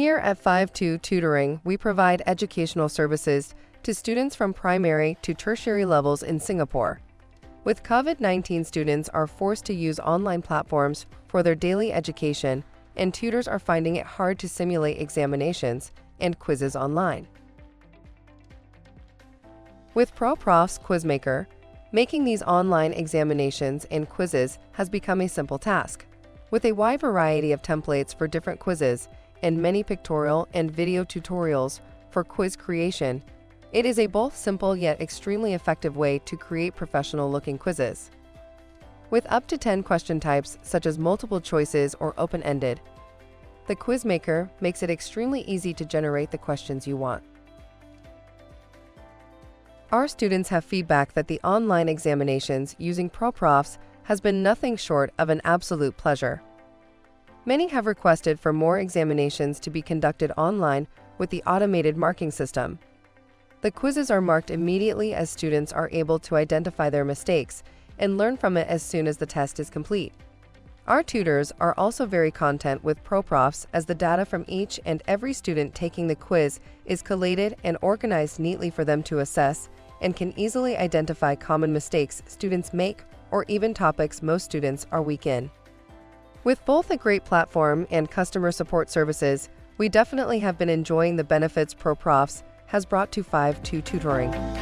Here at 5ive2wo Tutoring, we provide educational services to students from primary to tertiary levels in Singapore. With COVID-19, students are forced to use online platforms for their daily education, and tutors are finding it hard to simulate examinations and quizzes online. With ProProfs Quiz Maker, making these online examinations and quizzes has become a simple task. With a wide variety of templates for different quizzes and many pictorial and video tutorials for quiz creation, it is a both simple yet extremely effective way to create professional-looking quizzes. With up to 10 question types such as multiple choices or open-ended, the Quiz Maker makes it extremely easy to generate the questions you want. Our students have feedback that the online examinations using ProProfs has been nothing short of an absolute pleasure. Many have requested for more examinations to be conducted online with the automated marking system. The quizzes are marked immediately as students are able to identify their mistakes and learn from it as soon as the test is complete. Our tutors are also very content with ProProfs as the data from each and every student taking the quiz is collated and organized neatly for them to assess and can easily identify common mistakes students make or even topics most students are weak in. With both a great platform and customer support services, we definitely have been enjoying the benefits ProProfs has brought to 5ive2wo Tutoring.